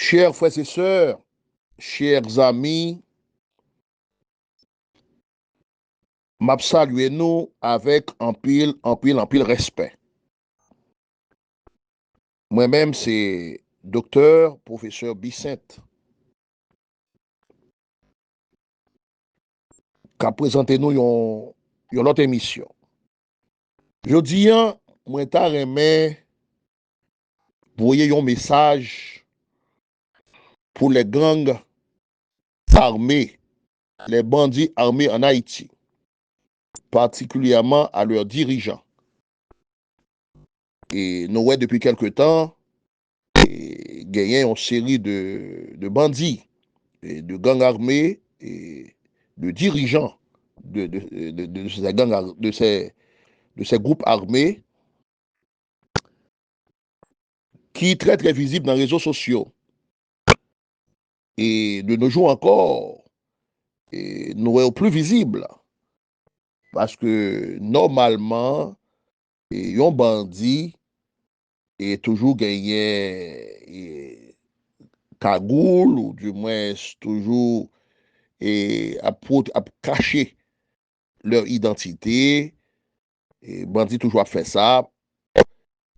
Chers frères et sœurs, chers amis, m'a salué nous avec un pile respect. Moi-même, c'est docteur, professeur Bicente, qui a présenté nous une autre émission. Je dis, moi, t'as aimé voyer un message pour les gangs armés, les bandits armés en Haïti, particulièrement à leurs dirigeants. Et nous, ouais, depuis quelque temps, gagné une série de bandits, et de gangs armés et de dirigeants de ces gangs, de ces groupes armés qui sont très, très visibles dans les réseaux sociaux. Et de nos jours encore, nous sommes plus visibles. Parce que normalement, un bandit est toujours gagné cagoule, ou du moins toujours à cacher leur identité. Et bandit toujours fait ça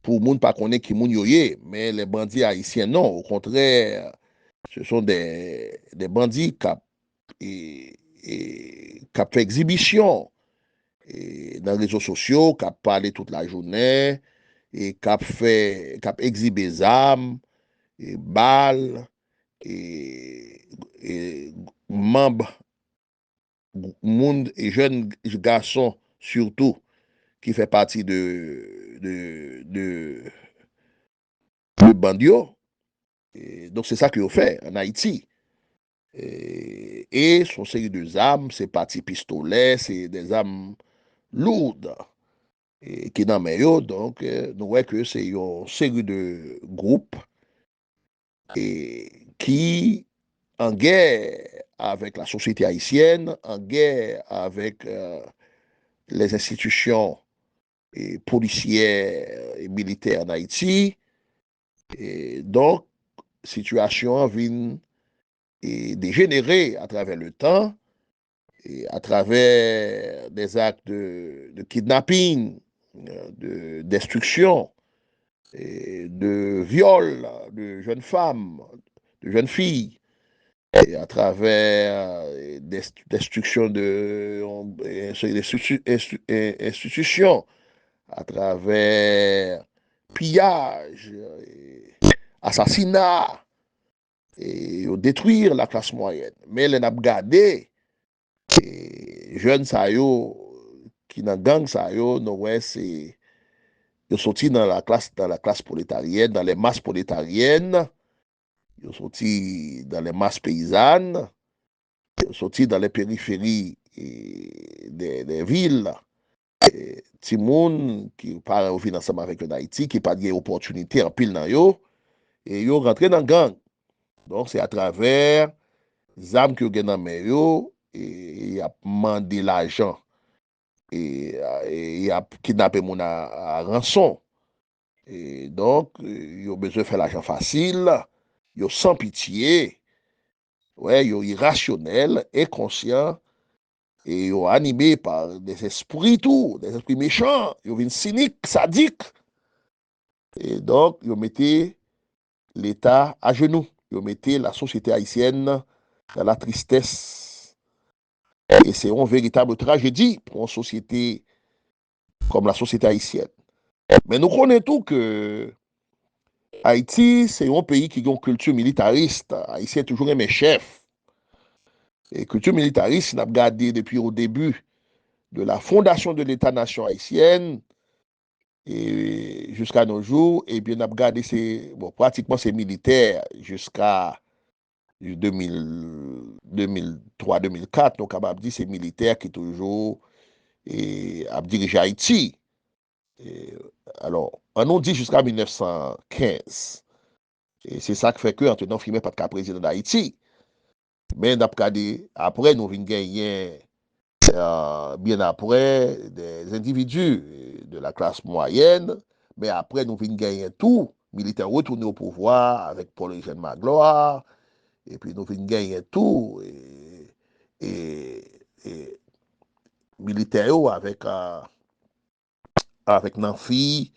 pour moun pas connaître qui moun yoye, mais les bandits haïtiens non, au contraire, ce sont des bandits qui fait exhibition dans les réseaux sociaux, qui parlé toute la journée et qui exhibé des armes et balles et membres monde et jeunes garçons surtout qui fait partie de bandio. Donc c'est ça qu'ils ont fait en Haïti. Et son série de armes, c'est parti pistolet, c'est des armes lourdes qui dans meilleur. Donc nous voyons que c'est une série de groupes qui en guerre avec la société haïtienne, en guerre avec les institutions policières et militaires en Haïti. Et donc, situation vient dégénérer à travers le temps, et à travers des actes de kidnapping, de destruction, de viol de jeunes femmes, de jeunes filles, et à travers destruction d'institutions, à travers pillage, assassinat, et détruire la classe moyenne. Mais les n'a gardé jeunes sa yo qui dans gang sa yo, non ouais c'est ils sorti dans la classe prolétarienne, dans les masses prolétariennes, ils sorti dans les masses paysannes, ils sorti dans les périphéries des villes. Timoun qui part au financement avec Haïti, qui pas d'opportunité en pile dans yo, et yo rentré dans gang. Donc c'est à travers les armes que vous avez dans et il a demandé l'argent et il a kidnappé mon à rançon. Et donc, il a besoin de faire l'argent facile, il a sans pitié, ouais, il est irrationnel, inconscient, et il est animé par des esprits tout, des esprits méchants, il est cynique, sadique. Et donc, il mettait l'État à genoux, il mettait la société haïtienne dans la tristesse. Et c'est une véritable tragédie pour une société comme la société haïtienne. Mais nous connaissons tout que Haïti, c'est un pays qui a une culture militariste. Haïti est toujours un chef. Et culture militariste, on a regardé depuis au début de la fondation de l'État-nation haïtienne et jusqu'à nos jours, et bien on a regardé pratiquement ces militaires jusqu'à 2003-2004, donc on a dit ces militaires qui toujours a dirigé Haïti. Alors, on nous dit jusqu'à 1915. Et c'est ça qui fait que Antonin Frimé pas de président d'Haïti. Mais après, nous venons gagner bien après des individus de la classe moyenne. Mais après, nous venons gagner tout militaires retournés au pouvoir avec Paul-Eugène Magloire, et puis nous venons gagner tout, et militaires avec Nanfi,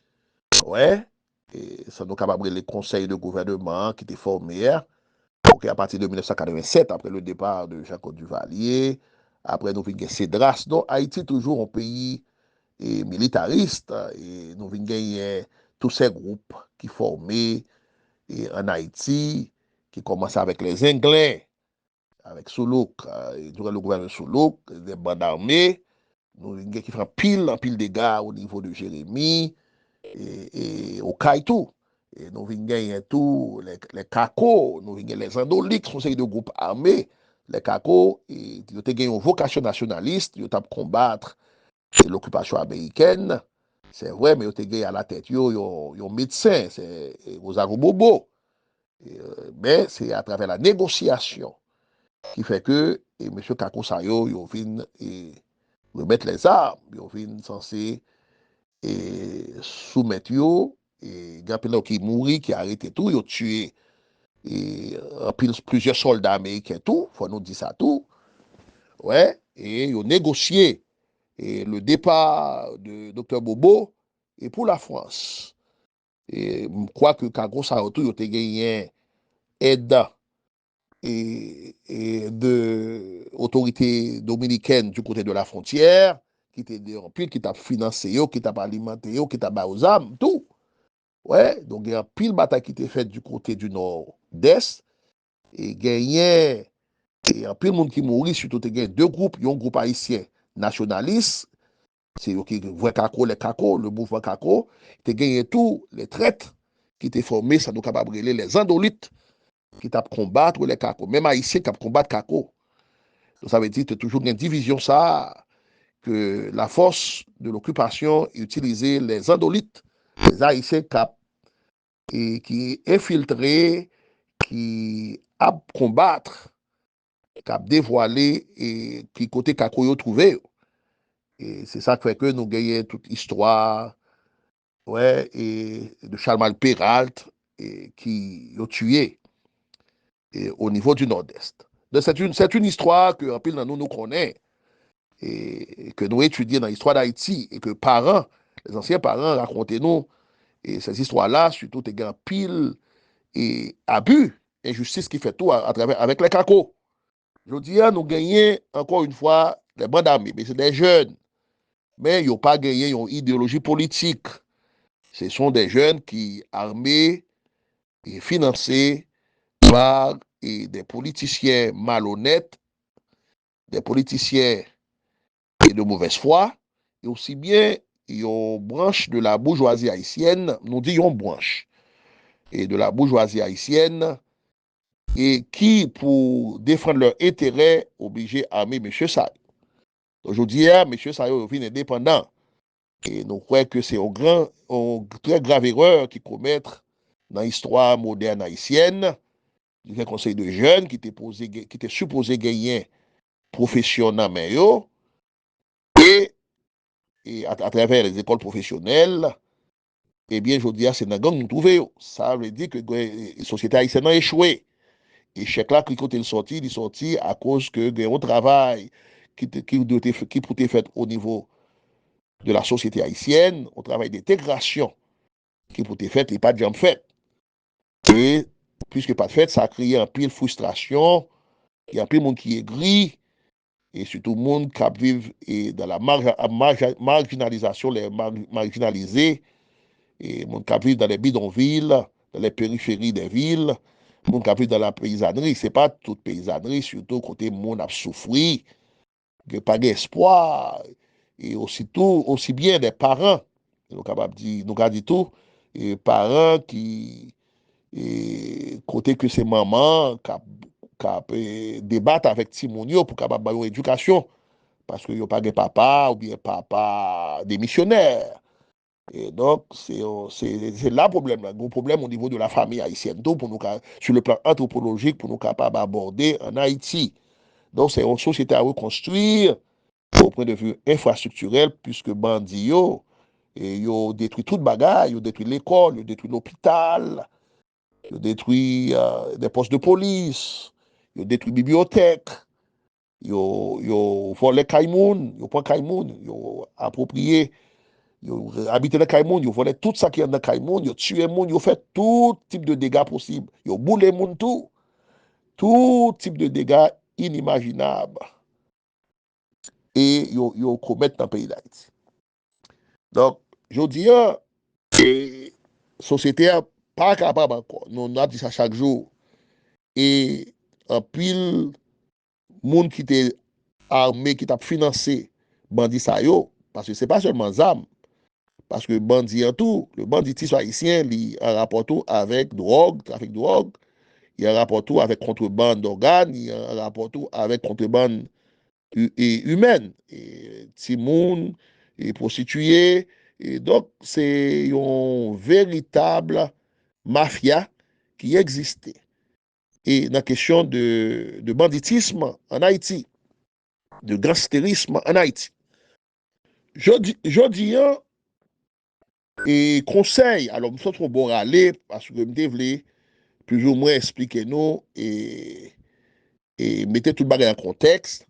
ouais, et ça nous capable les conseils de gouvernement qui étaient formés, okay, à partir de 1987, après le départ de Jean-Claude Duvalier, après nous venons Cédras. Donc Haïti toujours un pays militariste, et nous venons gagner tous ces groupes qui formaient en Haïti, qui commençaient avec les Anglais, avec Soulouk, durant le gouvernement Soulouk, des bandes armées, nous venons qui font pile de dégâts au niveau de Jérémie, et au Kaitou. Et nous venons gagner tous les CACO, nous venons les Andoliques, sont de groupes armés. Les CACO, ils ont gagné une vocation nationaliste, ils ont combattre l'occupation américaine. C'est vrai, mais ils ont gagné à la tête, ils ont médecin, c'est Rosario Bobo. Mais c'est à travers la négociation qui fait que M. Kako Sayo, ils viennent remettre les armes, ils viennent censés soumettre yo, et Gampelot qui mourit, qui a arrêté tout, ils ont tué plusieurs soldats américains, tout, faut nous dire ça tout, ouais, et ils ont négocié le départ de Dr. Bobo et pour la France. Et je crois que Kako Sayo, ils ont gagné aide de autorités dominicaines du côté de la frontière, qui étaient en pile, qui t'a financé, qui t'a alimenté, qui t'a bas aux âmes, tout. Ouais, donc il y a un pile bataille qui était faite du côté du nord-est, et gagné, et un pile monde qui mourit, surtout il y a deux groupes, il y a un groupe haïtien nationaliste, c'est eux qui voient Kako, les Kako, le mouvement Kako, il gagné tous les traites qui étaient formés, ça nous capable les Andolites, qui t'a combattre les Kako, même haïtiens qui combattre Kako. Donc ça veut dire que toujours une division ça, que la force de l'occupation utilisait les Andolites, les haïtiens qui infiltrés, qui a combattre, qui a dévoilé et qui côté Kako trouvé. Et c'est ça qui fait que nous gagnons toute histoire, ouais, et de Charles Peralt et qui a tué au niveau du Nord-Est. C'est une histoire que en pile nous connaissons et que nous étudions dans l'histoire d'Haïti et que les anciens parents racontaient nous et ces histoires-là, surtout des grands piles et abus, injustice qui fait tout à travers avec les cacos. Je dis, nous gagnons encore une fois des bandes armées, mais c'est des jeunes, mais ils n'ont pas gagné une idéologie politique. Ce sont des jeunes qui armés et financés par des politiciens malhonnêtes, des politiciens de mauvaise foi, et aussi bien une branche de la bourgeoisie haïtienne, nous disons branche, et de la bourgeoisie haïtienne, et qui, pour défendre leurs intérêts, obligés à armer M. Say. Aujourd'hui, M. Say est indépendant. Et nous croyons que c'est une très grave erreur qu'ils commettent dans l'histoire moderne haïtienne. Il y a un conseil de jeunes qui était supposé gagner profession dans main et à travers les écoles professionnelles, eh bien, je dis, c'est dans gang nous trouvons. Ça veut dire que la société haïtienne a échoué. Et chaque là, qui il est sorti à cause que un travail qui peut être fait au niveau de la société haïtienne, un travail d'intégration qui peut être fait, il n'est pas déjà fait. Et puisque pas de fait, ça a créé un pile de frustration, il y a un pile de monde qui est gris, et surtout le monde qui vit dans la marginalisation, les marginalisés, et monde qui vit dans les bidonvilles, dans les périphéries des villes, monde qui vit dans la paysannerie. Ce n'est pas toute paysannerie, surtout côté monde a souffri, il n'y a pas d'espoir, et aussi bien des parents, nous avons dit tout, et parents qui, côté que c'est maman, qui débattent avec Timonio pour capable avoir une éducation, parce qu'il n'y a pas de papa ou bien papa démissionnaire. Et donc, c'est là le problème, le gros problème au niveau de la famille haïtienne, donc sur le plan anthropologique, pour nous capables d'aborder en Haïti. Donc, c'est une société à reconstruire au point de vue infrastructurel, puisque Bandio, Et ils ont détruit toute bagaille, ils ont détruit l'école, ils ont détruit l'hôpital, ils ont détruit des postes de police, ils ont détruit bibliothèques, ils ont volé Kaimoun, ils ont pris Kaimoun, ils ont approprié, ils ont habité le Kaimoun, ils ont volé tout ça qui est dans Kaimoun, ils ont tué moun, ils ont fait tout type de dégâts possibles. Ils ont boulé moun tout type de dégâts inimaginables. Et ils ont commis dans le pays d'Haïti. Donc, je dis, la société n'est pas capable encore. Nous avons dit ça chaque jour. Et un pile monde qui était armé, qui t'a financé bandit ça yo, parce que c'est pas seulement ZAM, parce que bandit en tout, le banditisme haïtien, il a un rapport tout avec drogue, trafic de drogue, il y a un rapport tout avec contrebande d'organes, il y a un rapport tout avec contrebande humaine, et timoun, et prostituées, et donc c'est une véritable mafia qui existait. Et dans la question de banditisme en Haïti, de gangstérisme en Haïti. Je dis, et conseil, alors, nous sommes bon aller, parce que je voulais plus ou moins expliquer nous et mettre tout le bagage en contexte,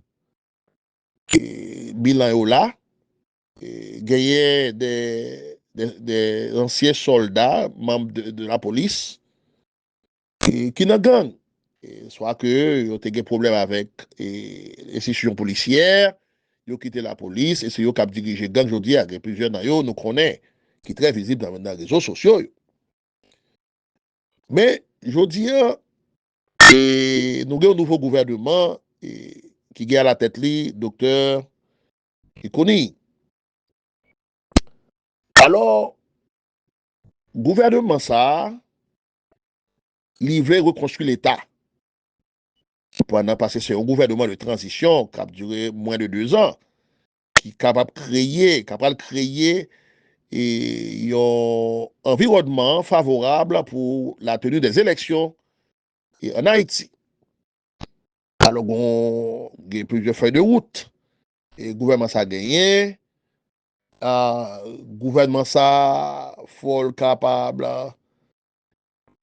et bilan là, et gagner des anciens soldats, membres de la police, qui n'ont gang. Soit que ils ont des problèmes avec les institutions policières, ils ont quitté la police, et c'est eux qui ont dirigé gang, je dis, il y a plusieurs dans eux, nous connaissons, qui est très visible dans les réseaux sociaux. Mais, je dis, nous avons un nouveau gouvernement qui est à la tête, docteur Kikoni. Alors, gouvernement ça, il veut reconstruire l'État. Pendant parce que c'est un gouvernement de transition qui a duré moins de 2 ans, qui est capable de créer et un environnement favorable pour la tenue des élections en Haïti. Alors, il y a plusieurs feuilles de route. Et le gouvernement ça a gagné. Le gouvernement ça faut capable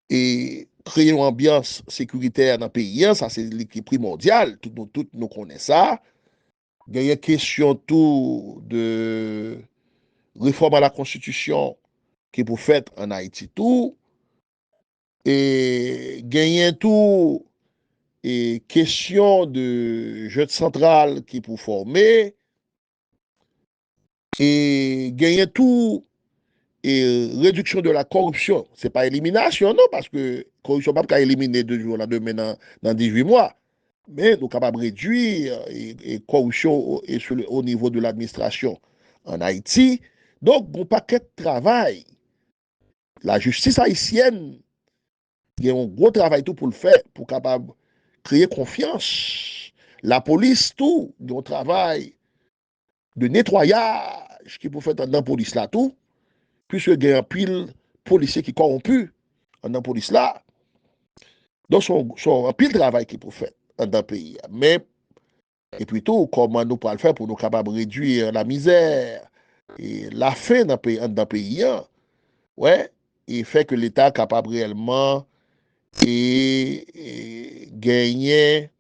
et créer une ambiance sécuritaire dans le pays. Ça, c'est l'équipe primordial. Tout nous connaissons ça. Il y a une question tout de réforme à la Constitution qui est pour faire en Haïti tout. Et gagner tout et question de jeu central qui est pour former et gagner tout et réduction de la corruption. C'est pas élimination, non, parce que corruption pas qu'à éliminer 2 jours, là, demain dans 18 mois. Mais nous sommes capables de réduire et corruption au niveau de l'administration en Haïti. Donc, un paquet de travail. La justice haïtienne, il y a un gros travail tout pour le faire, pour capable créer confiance. La police, tout, il y a un travail de nettoyage qui peut faire dans la police là, tout, puisque il y a un pile policier qui est corrompu dans la police là. Donc, c'est un pile travail qui peut faire dans le pays. Mais, et plutôt, comment nous pouvons le faire pour nous capables de réduire la misère et la faim dans le pays, ouais, et fait que l'État est capable réellement et gagner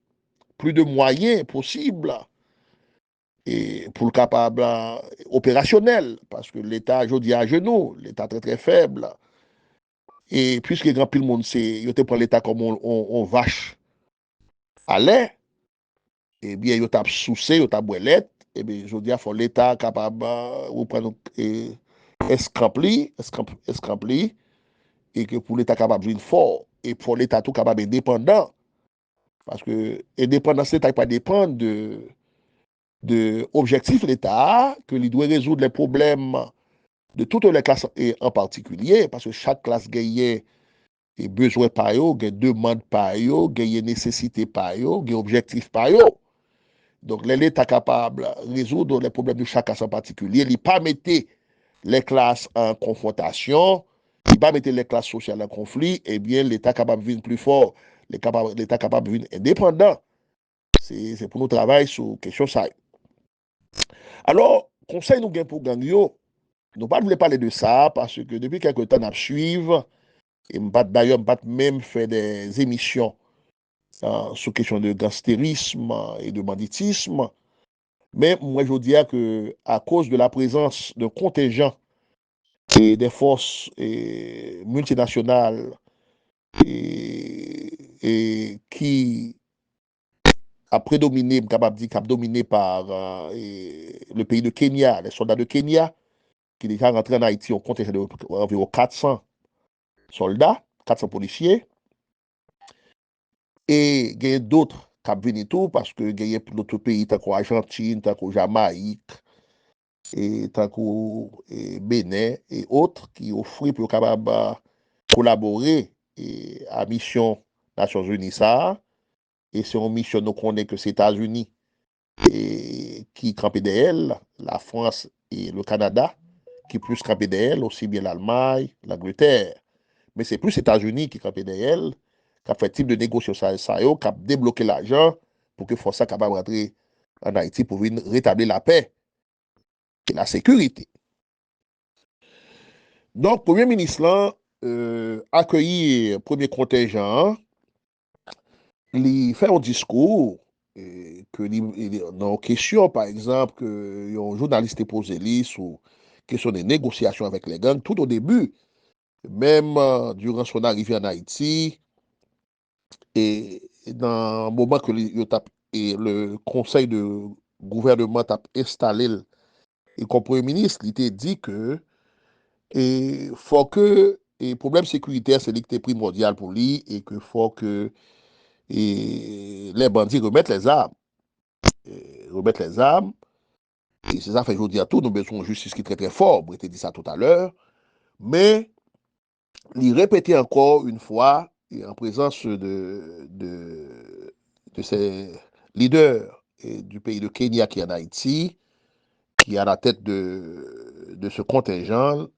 plus de moyens possibles et pour le capable opérationnel, parce que l'État, je dis à genoux, l'État très très faible. Et puisque grand pile monde, il te prend l'État comme on vache à lait, eh bien, il t'a soucé, il t'a boilette, eh bien, je dis, il faut l'État capable de prendre escampli, et que pour l'État capable de fort, et pour l'État tout capable indépendant, parce que l'indépendance, l'État pas dépendre de objectifs de l'État, que il doit résoudre les problèmes de toutes les classes et en particulier, parce que chaque classe gagne et besoin par yo, gagne demande par yo, gagne nécessité par yo, gagne objectif par yo. Donc, l'État est capable de résoudre les problèmes de chaque classe en particulier. Il ne pas mettre les classes en confrontation, il ne pas mettre les classes sociales en conflit, eh bien, l'État est capable de venir plus fort, l'État est capable de venir indépendant. C'est pour nous travailler sur quelque chose ça. Alors, conseil nous gain pour gang yo, Nous ne voulons pas parler de ça parce que depuis quelque temps, nous suivons et d'ailleurs, nous même fait des émissions sur question de gangstérisme et de banditisme. Mais moi, je veux dire que à cause de la présence de contingents et des forces multinationales qui a prédominé, capable de dire, qui a dominé par le pays de Kenya, les soldats de Kenya, qui déjà rentrés en Haïti, on compte environ 400 soldats, 400 policiers, et il y a d'autres qui ont venu tout, parce que il y a d'autres pays, tant qu'Argentine, tant que Jamaïque, et tant que Bénin, et autres, qui offrent pour capable collaborer à la mission Nations Unies, ça, et c'est une mission nous connaît que c'est États-Unis qui campaient derrière, la France et le Canada, qui plus campaient derrière, aussi bien l'Allemagne, l'Angleterre. Mais c'est plus les États-Unis qui campaient derrière, qui a fait type de négociation, qui a débloqué l'argent pour que force capable de rentrer en Haïti pour venir rétablir la paix et la sécurité. Donc, Premier ministre là, accueilli premier contingent, il fait un discours que dans question, par exemple, que un journaliste est posé lui sur question des négociations avec les gangs, tout au début, même durant son arrivée en Haïti, et dans le moment que le conseil de gouvernement a installé et comme premier ministre, il était dit que il faut que le problème sécuritaire, c'est l'équité primordial pour lui et que faut que les bandits remettent les armes. Remettre les armes. Et c'est ça fait aujourd'hui à tout, nous avons besoin de justice qui est très très fort, vous avez dit ça tout à l'heure, mais il répétait encore une fois, et en présence de ces leaders du pays de Kenya qui est en Haïti, qui est à la tête de ce contingent,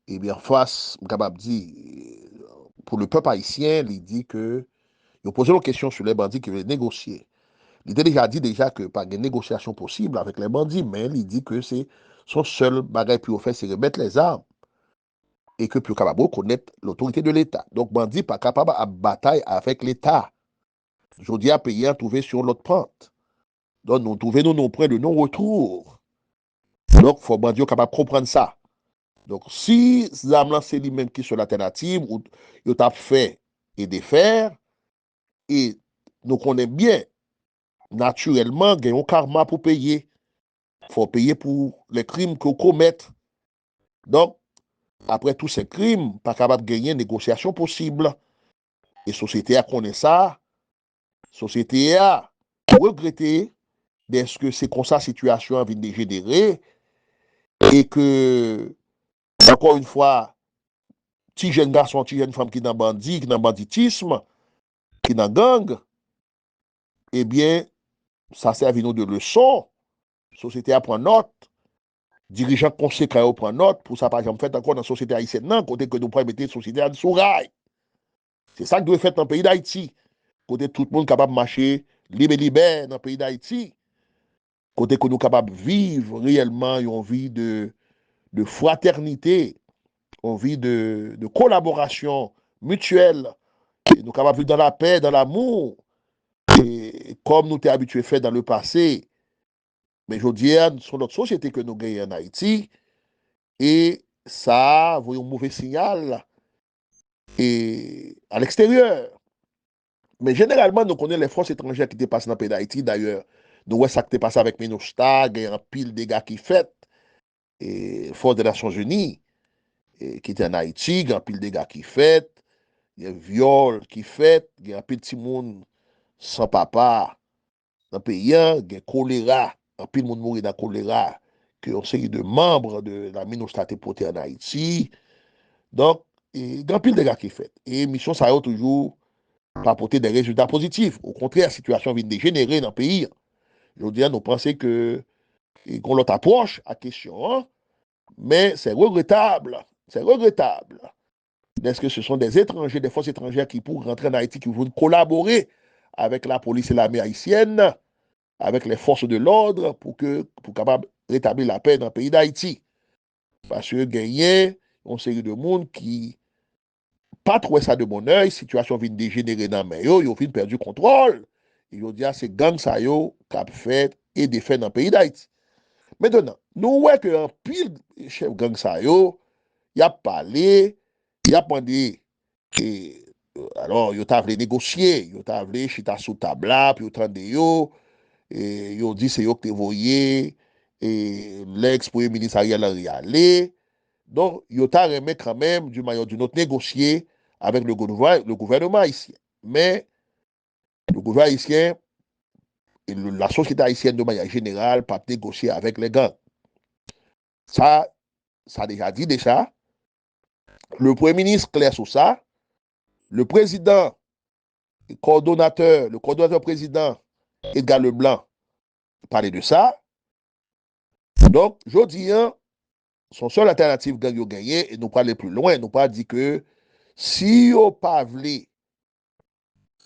et bien face, capable dit, pour le peuple haïtien, il dit que, il pose une question sur les bandits qui veulent négocier. Il a déjà dit déjà que pas de négociation possible avec les bandits, mais il dit que c'est son seul bagage pour faire, c'est remettre les armes et que pour capable reconnaître l'autorité de l'État. Donc, bandit pas capable à bataille avec l'État. Je dis à payer à trouver sur l'autre pente. Donc, nous trouvons nos points de non-retour. Donc, il faut bandit capable de comprendre ça. Donc, si Zamlan c'est lui-même qui sont l'alternative, ou il a fait et défaire, et nous connaissons bien, naturellement, il y a un karma pour payer. Il faut payer pour les crimes qu'on commet. Donc, après tous ces crimes, pas capable de gagner une négociation possible. Et la société a connaît ça. La société a regretté d'est-ce que c'est comme ça la situation vient de dégénérer et que, encore une fois, petit jeune garçon, petit jeune femme qui est dans bandit, qui est dans banditisme, qui est dans gang, eh bien, ça sert à nous de leçon. La société a pris note. Dirigeants conséquents prennent note pour ça, par exemple, fait encore dans la société haïtienne, non, côté que nous pouvons mettre la société en sous-rail. C'est ça que doit faire dans le pays d'Haïti. Côté tout le monde capable de marcher libre dans le pays d'Haïti. Côté que nous sommes capables de vivre réellement une vie de fraternité, une vie de collaboration mutuelle. Et nous sommes capables de vivre dans la paix, dans l'amour, et comme nous sommes habitués à faire dans le passé. Mais je dis, sur notre société que nous gagnons en Haïti, et ça, vous un mauvais signal et à l'extérieur. Mais généralement, nous connaissons les forces étrangères qui dépassent dans le pays d'Haïti. D'ailleurs, nous voyons ça qui est passé avec Minousta, il y a un pile de gars qui fait, et force des Nations Unies, qui était en Haïti, il y a un pile de gars qui fait, il y a un viol qui fait, il y a un petit monde sans papa dans le pays, il y a un choléra, un pile monde mourir dans le choléra, que on série de membres de la Minousta porté en Haïti. Donc, il y a un pile de gars qui fait. Et mission, ça a toujours pas apporter des résultats positifs. Au contraire, la situation vient de dégénérer dans le pays. Je veux dire, nous pensons que qu'on l'autre approche à question, hein, mais c'est regrettable. C'est regrettable. Est-ce que ce sont des étrangers, des forces étrangères qui, pour rentrer en Haïti, qui vont collaborer avec la police et l'armée haïtienne, avec les forces de l'ordre, pour capable rétablir la paix dans le pays d'Haïti. Parce que gagné, une série de monde qui pas trouvé ça de bon oeil, situation vient dégénérer dans mais yo vient perdu contrôle. Yo dit c'est gang ça yo qu'a fait et défait dans le pays d'Haïti. Maintenant, nous voyons que un pile chef gang ça yo, il a parlé, il a demandé et alors yo t'a voulu négocier, yo t'a voulu chita sous table là, puis yo tande yo et yo dit c'est yo qui te voyé et l'ex-premier ministre Ariel Henry allé. Donc, il t'a remis quand même, d'une manière ou d'une autre, négocier avec le gouvernement haïtien. Mais le gouvernement haïtien et la société haïtienne de manière générale pas négocier avec les gangs. Ça a déjà dit déjà. Le Premier ministre clair sur ça. Le président, le coordonnateur président Edgar Leblanc parlait de ça. Donc, je dis, son seule alternative gang yo gagné, et nous pas aller plus loin, nous pas dit que si yo pas voulu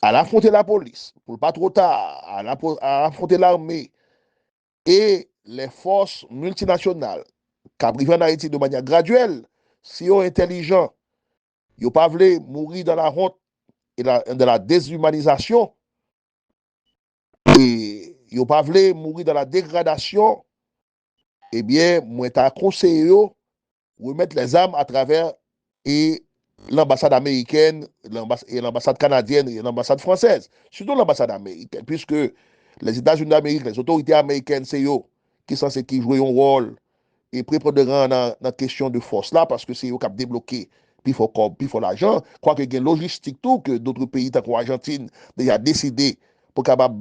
à l'affronter la police, pour pas trop tard, à affronter l'armée et les forces multinationales qui arrivent en Haïti de manière graduelle, si ils sont intelligents, ils ne pas voulu mourir dans la honte et dans la déshumanisation, et ils ne pas voulu mourir dans la dégradation, eh bien, moi, je conseille de remettre les armes à travers et l'ambassade américaine, et l'ambassade canadienne et l'ambassade française. Surtout l'ambassade américaine, puisque les États-Unis d'Amérique, les autorités américaines, c'est eux qui sont censés jouer un rôle et prépondérant dans la question de force là, parce que c'est eux qui ont débloqué. Puis il faut l'argent. Je crois qu'il y a une logistique tout que d'autres pays, comme l'Argentine, déjà décidé pour capable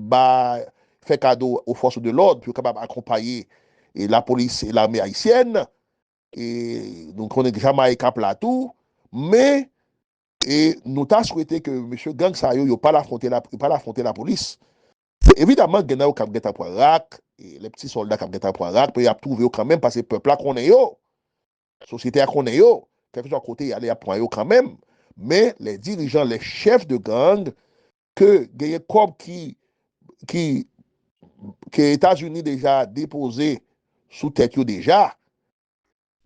faire cadeau aux forces de l'ordre, pour capable accompagner et la police et l'armée haïtienne. Et donc on est Jamaïque plateau, mais et nous avons souhaité que M. Gang Sayo n'ait pas l'affronter la police. Évidemment, il y a des gens qui rac, et les petits soldats qui ont rac, puis ils ont trouvé quand même parce que le peuple a qu'on est yo, la société a qu'on est yo, quelque chose à côté, il y a point quand même. Mais les dirigeants, les chefs de gang, que il y a comme qui, que les États-Unis déjà déposé sous tête déjà,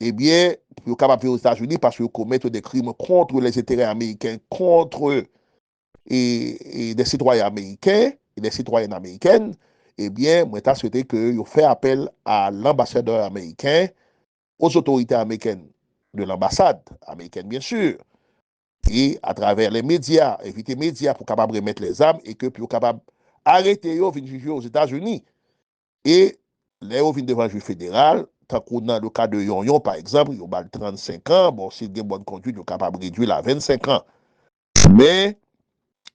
eh bien, ils sont capables aux États-Unis parce qu'ils commettent des crimes contre les intérêts américains, contre et des citoyens américains et des citoyennes américaines, eh bien, moi, j'ai souhaité qu'ils fassent appel à l'ambassadeur américain, aux autorités américaines de l'ambassade américaine, bien sûr, et à travers les médias, éviter les médias pour capable remettre les armes et que pour capable arrêter eux, venir juger aux États-Unis. Et les eux viennent devant le juge fédéral, tant qu'on dans le cas de Yon, par exemple, il y a 35 ans, bon, s'il y a une bonne conduite, il est capable de réduire à 25 ans. Mais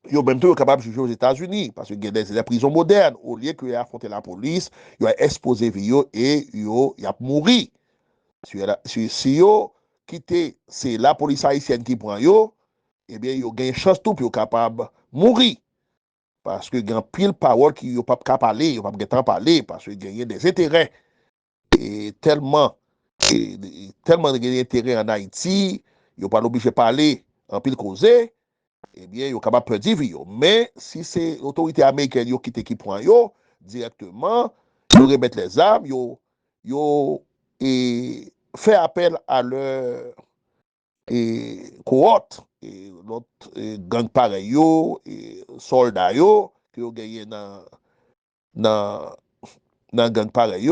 ils sont même tout capables de juger aux États-Unis parce qu'il y a des prisons modernes. Au lieu qu'ils affrontent la police, ils ont exposé vie et ils ont mouru. Si ils quittent, c'est la police haïtienne qui prend eux, eh bien, ils ont une chance tout pour être capable de mourir. Parce que il y a pile parole qui n'ont pas parler, ils n'ont pas parler parce qu'il y a des intérêts. Et tellement d'intérêts en Haïti, ils n'ont pas obligé de parler en pile causé. Eh bien, ils sont capables de perdre vie. Mais si c'est l'autorité américaine qui prend yo, directement, ils remettent les armes, ils fait appel à leur cohorte, et l'autre gang pareil, et soldats qui ont gagné dans gang pareil,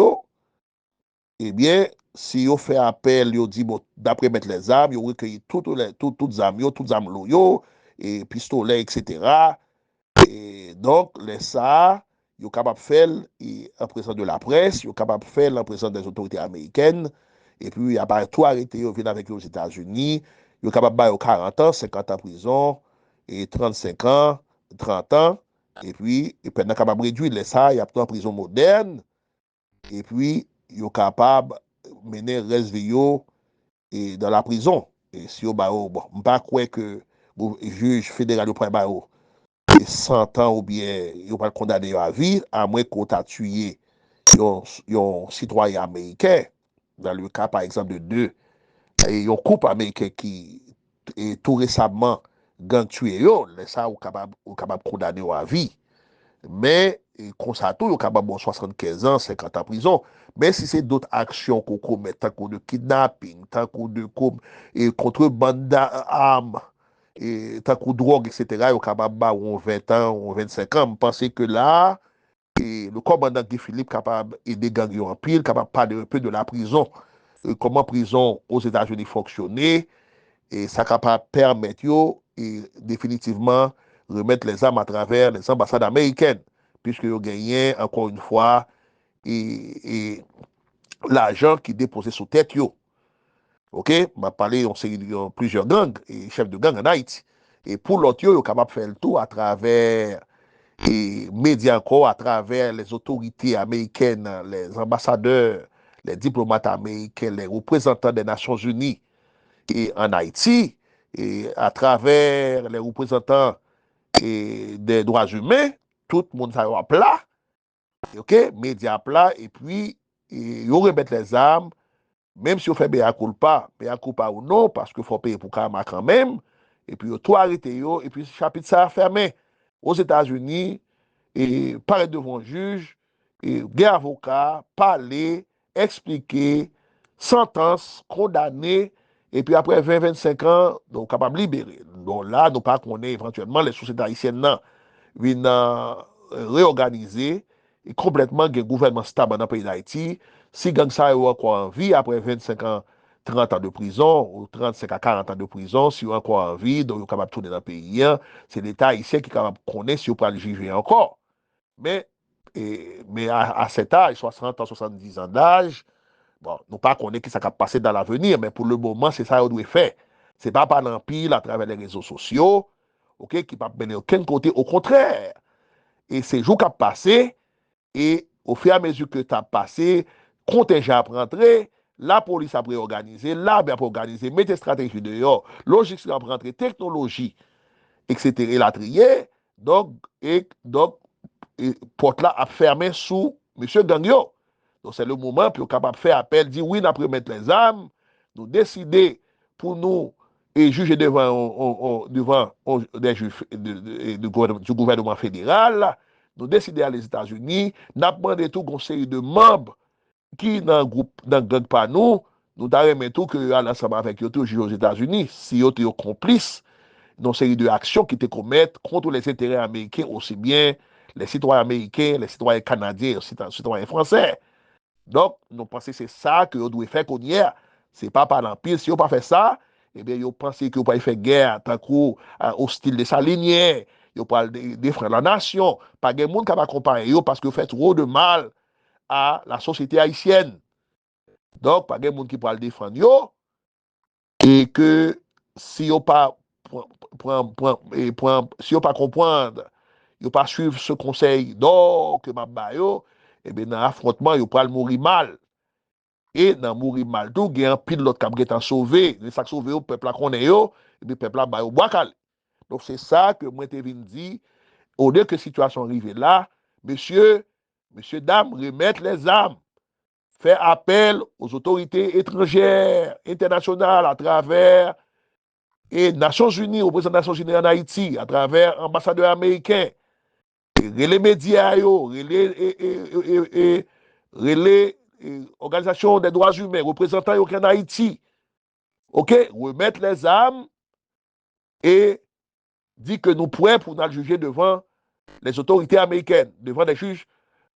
eh bien, si vous fait appel, vous dit, bon, d'après mettre les armes, vous recueillez toutes les armes, toutes les armes, et pistolets, etc. Et donc, les ça, ils sont capables de faire en présence de la presse, ils sont capables de faire en présence des autorités américaines, et puis, il y a pas tout arrêté, ils viennent avec eux aux États-Unis, ils sont capables de faire 40 ans, 50 ans de prison, et 35 ans, 30 ans, et puis, ils sont capables de réduire les ça, il y a plus en prison moderne, et puis, ils sont capables de mener reste et dans la prison. Et si vous bon, je ne pas croire que le juge fédéral de point 100 ans ou bien ils pas condamné à vie, à moins qu'on a tué un citoyen américain, dans le cas par exemple de deux, et un couple américain qui est tout récemment gang tué, ça ou capable condamné à vie. Mais, comme ça, tout, il est capable de 75 ans, 50 ans en prison. Mais si c'est d'autres actions qu'on commet, tant qu'on de kidnapping, tant qu'on de contrebande d'armes, et tant qu'on drogue, etc., il est capable de 20 ans ou 25 ans. Je pense que là, le commandant Guy Philippe capable d'aider gang en pile, capable de parler un peu de la prison, comment prison aux États-Unis fonctionnait, et ça capable permettre et définitivement remettre les armes à travers les ambassades américaines, puisque vous gagnez encore une fois et l'argent qui est déposé sous tête yo. OK, m'a parlé on série de plusieurs gangs et chefs de gang en Haïti. Et pour l'autre yo, capable de faire le tour à travers et médias encore, à travers les autorités américaines, les ambassadeurs, les diplomates américains, les représentants des Nations Unies et en Haïti, et à travers les représentants des droits humains, tout le monde s'est à plat, ok, médias plat, et puis, ils remettent les armes, même si on fait béa culpa ou non, parce qu'il faut payer pour karma quand même, et puis, tout arrêté, et puis, chapitre ça a fermé. Aux États-Unis, et paraître devant un juge, et des avocats, parler, expliquer, sentence, condamner, et puis après 20-25 ans, nous sommes capables de libérer. Donc là, nous pas qu'on éventuellement les sociétés haïtiennes viennent réorganiser et complètement le gouvernement stable dans le pays d'Haïti. Si gang ça a encore en vie après 25 ans, 30 ans de prison, ou 35 à 40 ans de prison, si vous encore en vie, donc vous êtes capable de tourner dans le pays, c'est l'État haïtien qui est capable de connaître si vous pouvez le juger encore. Mais, mais à cet âge, 60 ans, 70 ans d'âge, bon, nous pas connaître qui ça va passer dans l'avenir, mais pour le moment, c'est ça qu'on doit faire. C'est pas par l'empire à travers les réseaux sociaux, ok, qui ne va mener aucun côté, au contraire. Et ces jours qui ont passé, et au fur et à mesure que tu as passé, contingent à rentrer, la police a réorganisé, l'armée a organisé, mettez stratégie dehors, logistique a rentré, technologie, etc. Et la trier, donc, et porte là a fermé sous M. Gagnon. Donc c'est le moment pour capable de faire appel, dire oui, après mettre les armes, nous décider pour nous et juger devant des juges du gouvernement fédéral, nous décider à les États-Unis, nous avons demandé tout une série de membres qui dans le groupe, dans le gang pas nous avons tout que à l'ensemble avec eux, juger aux États-Unis, si eux sont complices dans une série d'actions qui te commettent contre les intérêts américains, aussi bien les citoyens américains, les citoyens canadiens, les citoyens français. Donc, nous pensons que c'est ça que vous devez faire qu'on y est. Ce n'est pas par l'Empire. Si vous pas fait ça, eh bien, vous pensez que vous pouvez faire guerre tant au style de sa lignée. Vous pouvez défendre la nation. Pas de monde qui va accompagner parce que vous faites trop de mal à la société haïtienne. Donc, pas de monde qui peut le défendre. Et que si vous pas si vous pas comprendre, vous pas suivre ce conseil d'or que m'a bayo, et bien dans l'affrontement, vous pas mourir mal. Et dans mourir mal tout, il y a un pile l'autre qui est sauvé, les sacs sauvés au peuple là qu'on est yo, et puis peuple là bayo bois calé. Donc c'est ça que moi te viens dire, au lieu que la situation arrive là, monsieur, dame, remettre les armes, faire appel aux autorités étrangères, internationales à travers et Nations Unies, au président des Nations Unies en Haïti, à travers ambassadeurs américains, les médias, les organisations des droits humains, représentants en Haïti, ok, remettre les armes et dire que nous prêts pour nous juger devant les autorités américaines, devant les juges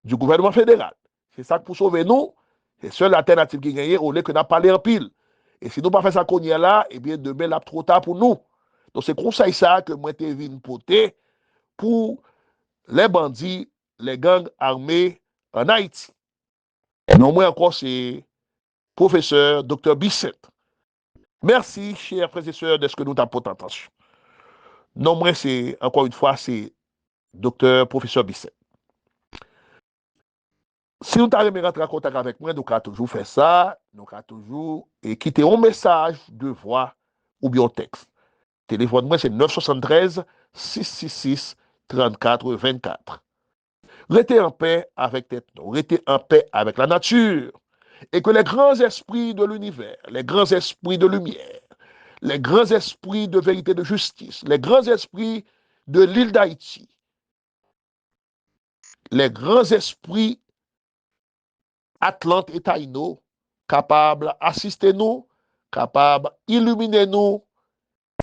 du gouvernement fédéral. C'est ça pour sauver nous. C'est la seule alternative qui gagne au lieu que nous parler en pile. Et si nous ne pas faire ça qu'on y est là, eh bien demain là trop tard pour nous. Donc c'est conseil ça que moi t'ai vu poter pour les bandits, les gangs armés en Haïti. Non, moi encore c'est professeur Dr. Bisset. Merci, cher professeur, de ce que nous t'avons porté attention. Non, moi c'est encore une fois c'est Dr. professeur Bisset. Si nous avons rentrer en contact avec moi, nous avons toujours fait ça, nous avons toujours quitter un message de voix ou bien texte. Téléphone moi c'est 973 666 34 24. Restez en paix avec tête, restez en paix avec la nature. Et que les grands esprits de l'univers, les grands esprits de lumière, les grands esprits de vérité, de justice, les grands esprits de l'île d'Haïti les grands esprits Atlante et Taïno capables d'assister nous, capables d'illuminer nous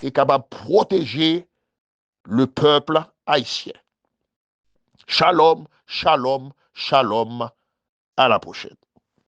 et capables de protéger le peuple haïtien. Shalom, shalom, shalom. À la prochaine.